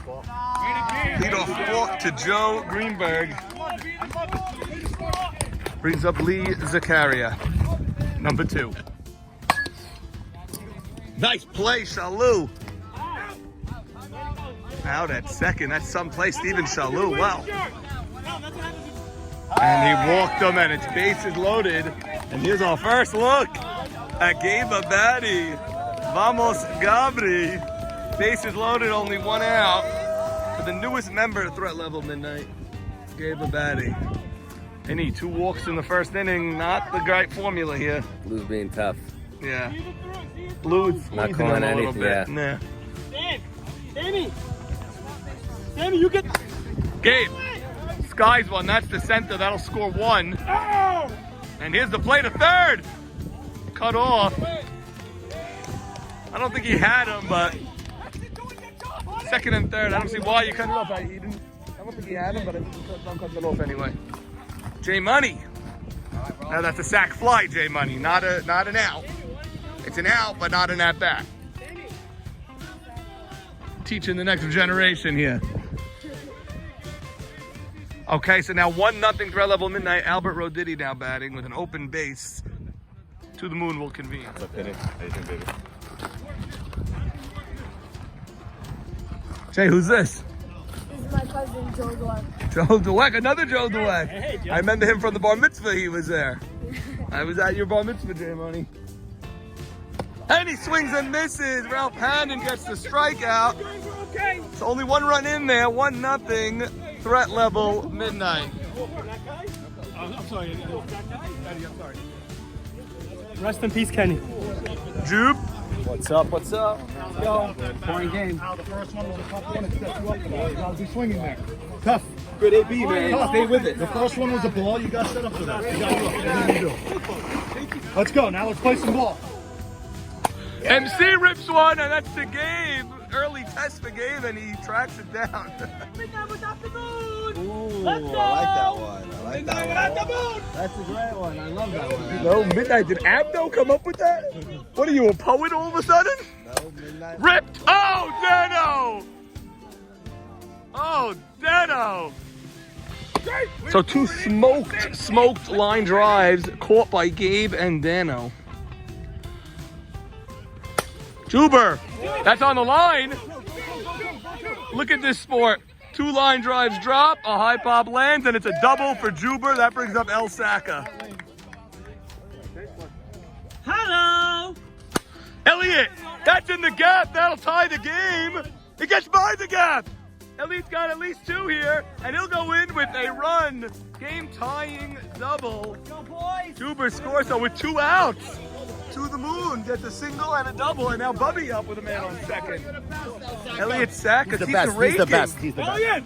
Leadoff walk to Joe Greenberg. Brings up Lee Zakaria, number 2. Nice play, Shalou. Out at second. That's some play, Steven Shalou. Wow. And he walked him, and it's bases loaded. And here's our first look at Gabe Abadi. Vamos, Gabri. Bases loaded, only 1 out. For the newest member of Threat Level Midnight, Gabe Abadi. And 2 walks in the first inning. Not the great formula here. Blues being tough. Yeah. Blues not squeezing calling them a little anything. bit. Yeah. Sammy, you get. Gabe. Sky's one. That's the center. That'll score 1. Oh! And here's the play to third. Cut off. I don't think he had him, but second and third. I don't see why you cut it off. I don't think he had him, but I think you don't cut it off anyway. J Money. Now that's a sac fly, J Money. Not an out. It's an out, but not an at bat. Teaching the next generation here. Okay, so now 1-0 Threat Level Midnight. Albert Roditi now batting with an open base. To the Moon will convene. Jay, who's this? This is my cousin, Joe Dweck. Joe Dweck, another Joe Dweck. Hey, I remember him from the bar mitzvah, he was there. I was at your bar mitzvah, Jay Money. And he swings and misses. Ralph Hannon gets the strikeout. It's only 1 run in there, 1-0. Threat Level Midnight. I'm sorry. I'm sorry. Rest in peace, Kenny. Jupe. What's up? What's up? Yo. Boring game. The first one was a tough one. It set you up for that. You gotta be swinging there. Tough. Good AB, man. Tough. Stay with it. The first one was a ball. You got set up for that. You got to do. Let's go. Now let's play some ball. MC rips one, and that's the game. Early test for Gabe, and he tracks it down. Ooh, Let's go. I like that one. I like Midnight that without the one. moon. That's a great one. I love that one. No, Midnight. Did Abdo come up with that? What are you, a poet all of a sudden? No, Midnight. Ripped. Oh, Dano. Oh, Dano. So 2 smoked line drives caught by Gabe and Dano. Juber, that's on the line. Look at this sport. 2 line drives drop, a high pop lands, and it's a double for Juber. That brings up El Saka. Hello. Elliott, that's in the gap. That'll tie the game. It gets by the gap. Elliott's got at least 2 here, and he'll go in with a run. Game-tying double. Go, boys. Juber scores, so with 2 outs. To the Moon gets a single and a double, and now Bubby up with a man on second. Elliott sack, He's the best. He's the best. He's the best. Elliott.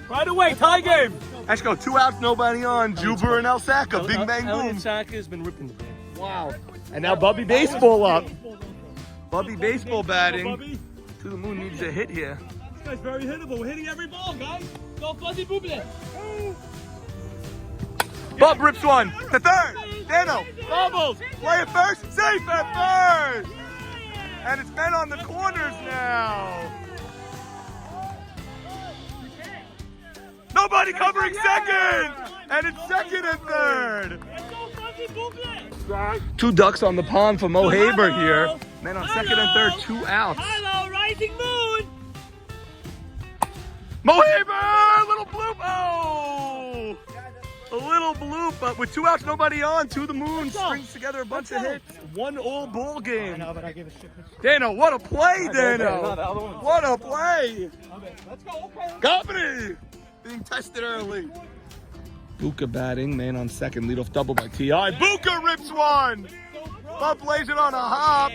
Right away, tie game. Let's go, 2 outs, nobody on. Juber and El Saka, big bang boom. Elliott Saka has been ripping the game. Wow. And now Bubby Baseball up. Bubby Baseball batting. Bubby. To the Moon needs a hit here. This guy's very hittable. We're hitting every ball, guys. Go fuzzy boobly. Bub rips one. The third. Dano. Bubbles. Play it first. Safe at first. And it's men on the corners now. Nobody covering second. And it's second and third. 2 ducks on the pond for Mo Haber here. Men on second and third, 2 outs. Hello, Rising Moon. Mo Haber, little bloop. Oh, a little bloop, but with 2 outs, nobody on. To the Moon strings together a bunch of hits. 1 all ball game. No, but I gave a shit. Dano, what a play, Dano. What a play. Let's go. Okay. Company being tested early. Buka batting, man on second, leadoff double by T.I. Buka rips one. Bub plays it on a hop.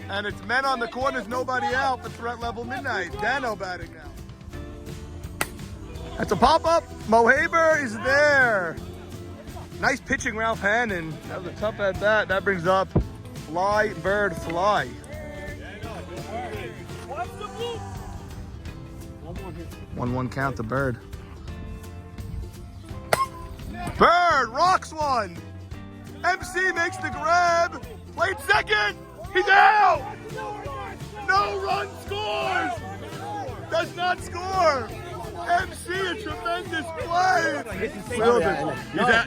And it's men on the corners, nobody out for Threat Level Midnight. Dano batting now. That's a pop-up. Mo Haber is there. Nice pitching, Ralph Hannon. That was a tough at bat. That brings up Fly, Bird, Fly. 1-1 count to Bird. Bird rocks one. MC makes the grab. Played second. He's out. No run scores. does not score. MC, a tremendous play.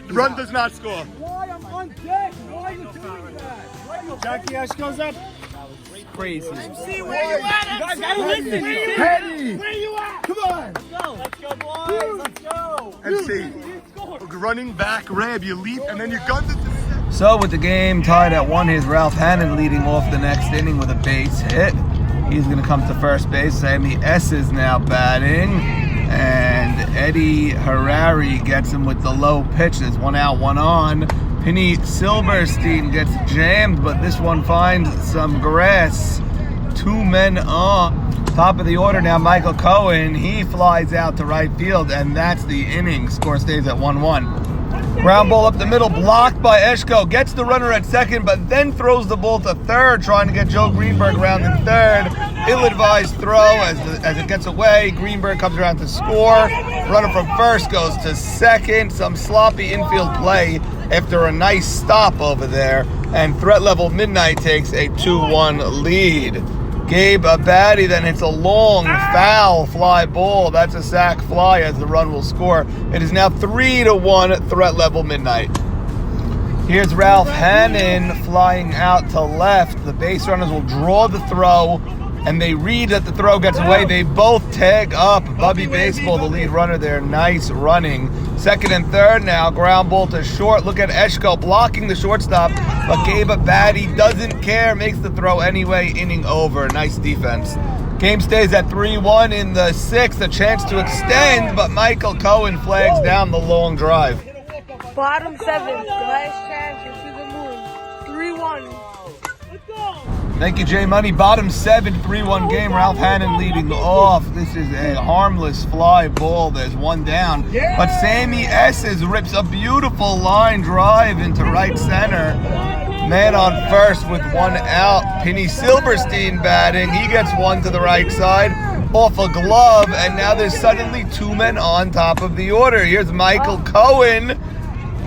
Run does not score. Why I'm on deck? Why are you doing that? Jackie Ash goes up. Crazy. MC, where you at? You guys gotta listen. Where you at? Come on. Let's go, boys. Let's go. MC, running back grab, you leap, and then you gun it to set. So with the game tied at 1, here's Ralph Hannon leading off the next inning with a base hit. He's going to come to first base. Sammy S is now batting. And Eddie Harari gets him with the low pitch. There's 1 out, 1 on. Penny Silverstein gets jammed, but this one finds some grass. 2 men on. Top of the order now, Michael Cohen. He flies out to right field, and that's the inning. Score stays at 1-1. Ground ball up the middle, blocked by Eshko. Gets the runner at second, but then throws the ball to third, trying to get Joe Greenberg around in third. Ill-advised throw as it gets away. Greenberg comes around to score. Runner from first goes to second. Some sloppy infield play after a nice stop over there. And Threat Level Midnight takes a 2-1 lead. Gabe Abadi then hits a long foul fly ball. That's a sac fly as the run will score. It is now 3-1 Threat Level Midnight. Here's Ralph Hannon flying out to left. The base runners will draw the throw, and they read that the throw gets away. They both tag up. Bubby Baseball, the lead runner there. Nice running. Second and third now. Ground ball to short. Look at Eshko blocking the shortstop, but Gabe Abadi doesn't care. Makes the throw anyway. Inning over. Nice defense. Game stays at 3-1 in the 6th. A chance to extend, but Michael Cohen flags down the long drive. Bottom 7th, the last chance to the moon. 3-1. Thank you, J Money. Bottom 7, 3-1 game. Ralph Hannon leading off. This is a harmless fly ball. There's 1 down. But Sammy Esses rips a beautiful line drive into right center. Man on first with 1 out. Penny Silverstein batting. He gets 1 to the right side off a glove. And now there's suddenly 2 men on top of the order. Here's Michael Cohen.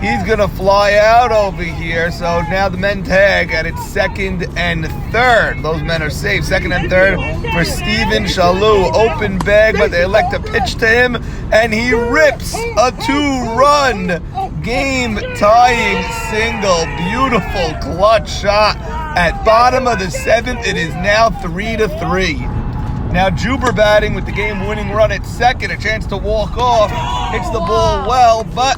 He's going to fly out over here. So now the men tag at its 2nd and 3rd. Those men are safe. 2nd and 3rd for Steven Shalou. Open bag, but they elect to pitch to him. And he rips a 2-run game-tying single. Beautiful clutch shot. At bottom of the 7th, it is now 3-3. Now Juber batting with the game-winning run at second. A chance to walk off. Hits the ball well, but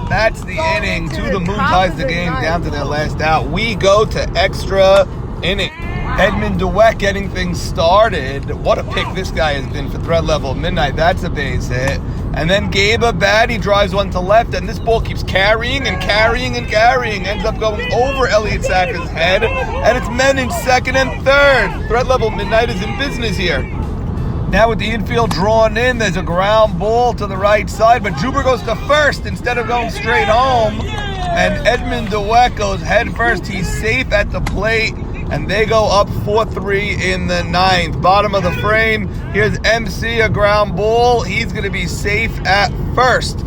that's the inning. To the Moon ties the game down to their last out. We go to extra inning. Edmund DeWeck getting things started. What a pick this guy has been for Threat Level Midnight. That's a base hit. And then Gabe Abadi drives 1 to left, and this ball keeps carrying and carrying and carrying. Ends up going over Elliott Sacker's head, and it's men in 2nd and 3rd. Threat Level Midnight is in business here. Now with the infield drawn in, there's a ground ball to the right side, but Juber goes to first instead of going straight home. And Edmund DeWeck goes head first. He's safe at the plate, and they go up 4-3 in the 9th. Bottom of the frame, here's MC, a ground ball. He's going to be safe at first.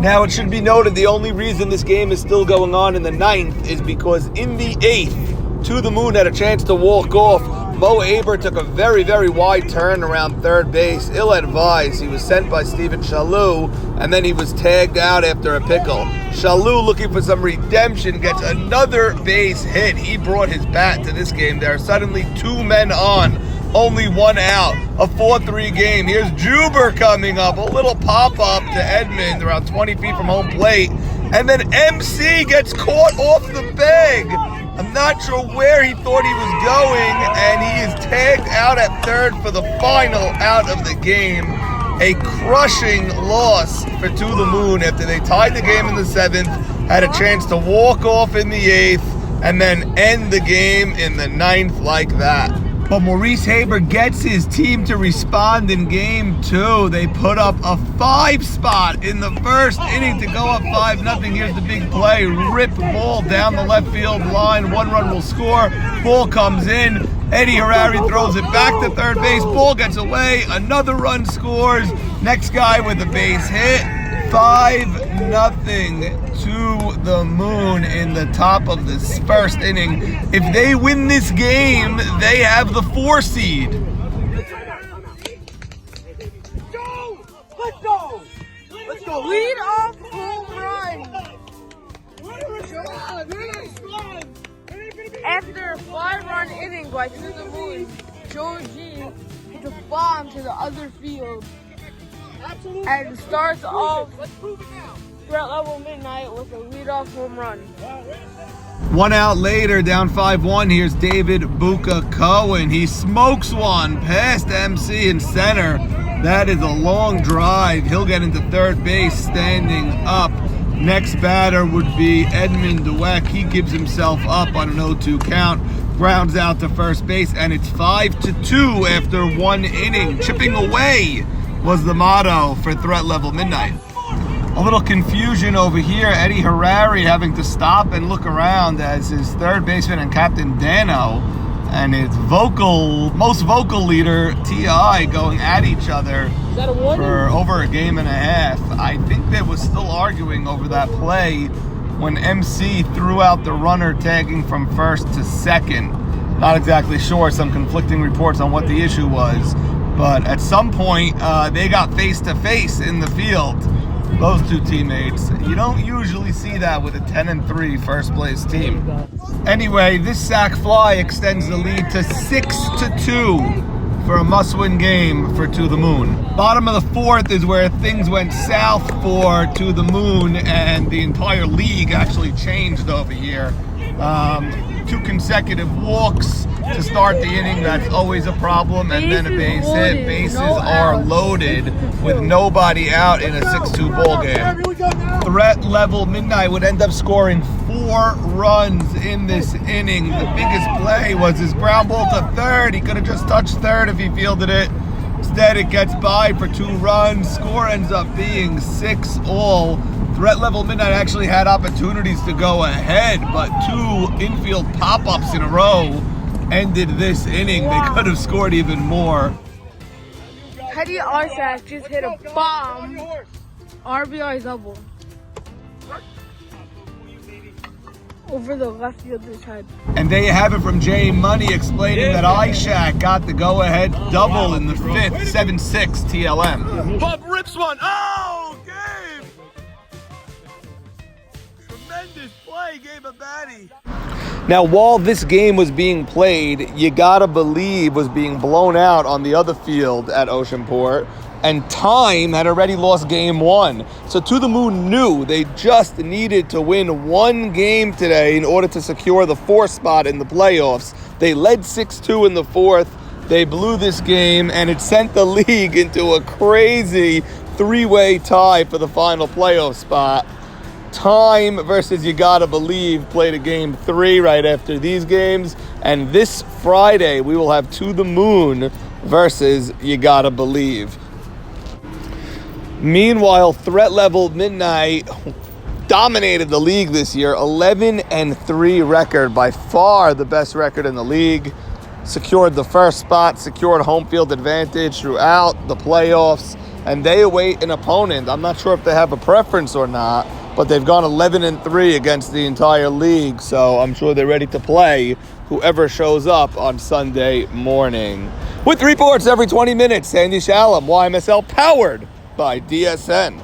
Now it should be noted the only reason this game is still going on in the 9th is because in the 8th, To the Moon had a chance to walk off. Mo Aber took a very, very wide turn around third base, ill-advised. He was sent by Steven Shalou, and then he was tagged out after a pickle. Shalou, looking for some redemption, gets another base hit. He brought his bat to this game. There are suddenly 2 men on, only 1 out. A 4-3 game. Here's Juber coming up, a little pop-up to Edmund, around 20 feet from home plate. And then MC gets caught off the bag. I'm not sure where he thought he was going, and he is tagged out at third for the final out of the game. A crushing loss for To the Moon after they tied the game in the 7th, had a chance to walk off in the 8th, and then end the game in the 9th like that. But Maurice Haber gets his team to respond in game 2. They put up a 5 spot in the first inning to go up 5-0. Here's the big play. Rip ball down the left field line. 1 run will score. Ball comes in. Eddie Harari throws it back to third base. Ball gets away. Another run scores. Next guy with a base hit. 5-0 To the Moon in the top of this first inning. If they win this game, they have the 4 seed. lead-off home run. After a 5-run inning by To the Moon, Joe G hits a bomb to the other field and starts off Threat Level Midnight with a lead-off home run. 1 out later, down 5-1. Here's David Buka Cohen. He smokes one past MC in center. That is a long drive. He'll get into third base standing up. Next batter would be Edmund Dweck. He gives himself up on an 0-2 count. Grounds out to first base, and it's 5-2 after 1 inning. Chipping away was the motto for Threat Level Midnight. A little confusion over here. Eddie Harari having to stop and look around as his third baseman and captain Dano and his most vocal leader T.I. going at each other for over a game and a half. I think they were still arguing over that play when MC threw out the runner tagging from first to second. Not exactly sure, some conflicting reports on what the issue was, but at some point they got face to face in the field. Those two teammates. You don't usually see that with a 10-3 first place team. Anyway, this sac fly extends the lead to 6-2 for a must-win game for To the Moon. Bottom of the 4th is where things went south for To the Moon, and the entire league actually changed over here. 2 consecutive walks to start the inning, that's always a problem, and then a base hit. Bases are loaded with nobody out in a 6-2 ball game. Threat Level Midnight would end up scoring 4 runs in this inning. The biggest play was his ground ball to third. He could have just touched third if he fielded it. Instead, it gets by for 2 runs. Score ends up being 6-all. Threat Level Midnight actually had opportunities to go ahead, but 2 infield pop-ups in a row ended this inning. They could have scored even more. Teddy Arsak just hit a bomb RBI double over the left fielder's head. And there you have it from Jay Money explaining that Ishak got the go-ahead double in the 5th, 7-6 TLM. Bub rips one. Oh, Gabe! Tremendous play, Gabe Abadi. Now, while this game was being played, You Gotta Believe was being blown out on the other field at Oceanport, and Time had already lost game 1. So To the Moon knew they just needed to win 1 game today in order to secure the 4th spot in the playoffs. They led 6-2 in the 4th. They blew this game, and it sent the league into a crazy 3-way tie for the final playoff spot. Time versus You Gotta Believe played a game 3 right after these games, and this Friday we will have To the Moon versus You Gotta Believe. Meanwhile, Threat Level Midnight dominated the league this year. 11-3 record, by far the best record in the league. Secured the first spot, secured home field advantage throughout the playoffs, and they await an opponent. I'm not sure if they have a preference or not, but they've gone 11-3 against the entire league, so I'm sure they're ready to play whoever shows up on Sunday morning. With reports every 20 minutes, Sandy Shalom, YMSL, powered by DSN.